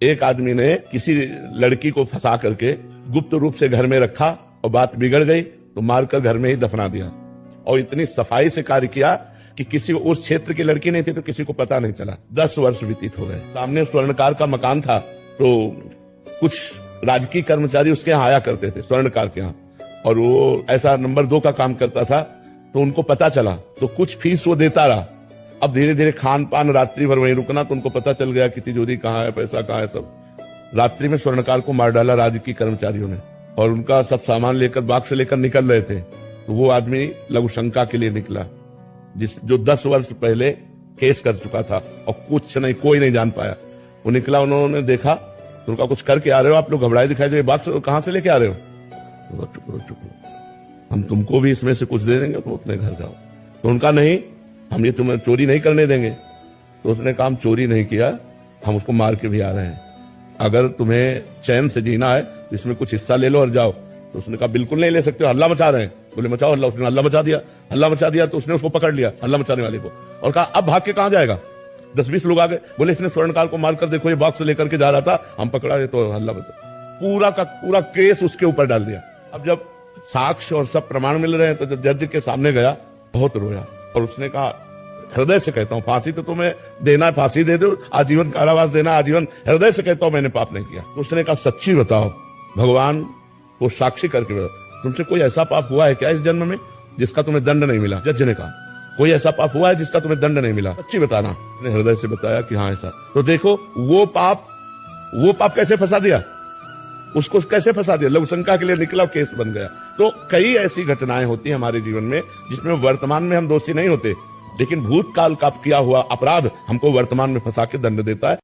एक आदमी ने किसी लड़की को फंसा करके गुप्त रूप से घर में रखा और बात बिगड़ गई तो मारकर घर में ही दफना दिया। और इतनी सफाई से कार्य किया कि किसी उस क्षेत्र की लड़की नहीं थी तो किसी को पता नहीं चला। 10 वर्ष व्यतीत हो गए। सामने स्वर्णकार का मकान था तो कुछ राजकीय कर्मचारी उसके यहाँ आया करते थे, स्वर्णकार के यहाँ, और वो ऐसा नंबर 2 का काम करता था। तो उनको पता चला तो कुछ फीस वो देता रहा। अब धीरे धीरे खान पान रात्रि भर वहीं रुकना, तो उनको पता चल गया कि तिजोरी कहाँ है, पैसा कहाँ है। सब रात्रि में स्वर्णकार को मार डाला राजकीय कर्मचारियों ने, और उनका सब सामान लेकर बाग से लेकर निकल रहे थे। तो वो आदमी लघु शंका के लिए निकला, जो 10 वर्ष पहले केस कर चुका था और कुछ नहीं, कोई नहीं जान पाया। वो निकला, उन्होंने देखा तो उनका कुछ करके आ रहे हो आप लोग, घबराए दिखाई दे, बाग से कहां से लेके आ रहे हो? तो चुप, हम तुमको भी इसमें से कुछ दे देंगे, तुम अपने घर जाओ। तो उनका नहीं, हम ये तुम्हें चोरी नहीं करने देंगे। तो उसने कहा हम चोरी नहीं किया, हम उसको मार के भी आ रहे हैं, अगर तुम्हें चैन से जीना है तो इसमें कुछ हिस्सा ले लो और जाओ। तो उसने कहा बिल्कुल नहीं ले सकते, हल्ला मचा रहे हैं। बोले मचाओ हल्ला। उसने हल्ला मचा दिया तो उसने उसको पकड़ लिया, हल्ला मचाने वाले को, और कहा अब भाग के कहां जाएगा? 10-20 लोग आ गए, बोले इसने स्वर्णकार को मारकर देखो, ये बॉक्स लेकर के जा रहा था, हम पकड़ा गए। तो हल्ला मचा, पूरा का पूरा केस उसके ऊपर डाल दिया। अब जब साक्ष्य और सब प्रमाण मिल रहे हैं तो जब जज के सामने गया, बहुत रोया और उसने कहा हृदय से कहता हूं, फांसी तो तुम्हें देना है, फांसी दे दो, आजीवन कारावास देना, आजीवन, हृदय से कहता हूं मैंने पाप नहीं किया। तो उसने कहा सच्ची बताओ, भगवान को साक्षी करके बताओ, तुमसे कोई ऐसा पाप हुआ है क्या इस जन्म में जिसका तुम्हें दंड नहीं मिला? जज ने कहा कोई ऐसा पाप हुआ है जिसका तुम्हें दंड नहीं मिला, सच्ची बताना। उसने हृदय से बताया कि हाँ ऐसा। तो देखो वो पाप कैसे फंसा दिया, उसको कैसे फंसा दिया, लघु शंका के लिए निकला, केस बन गया। तो कई ऐसी घटनाएं होती हैं हमारे जीवन में जिसमें वर्तमान में हम दोषी नहीं होते, लेकिन भूतकाल का किया हुआ अपराध हमको वर्तमान में फंसा के दंड देता है।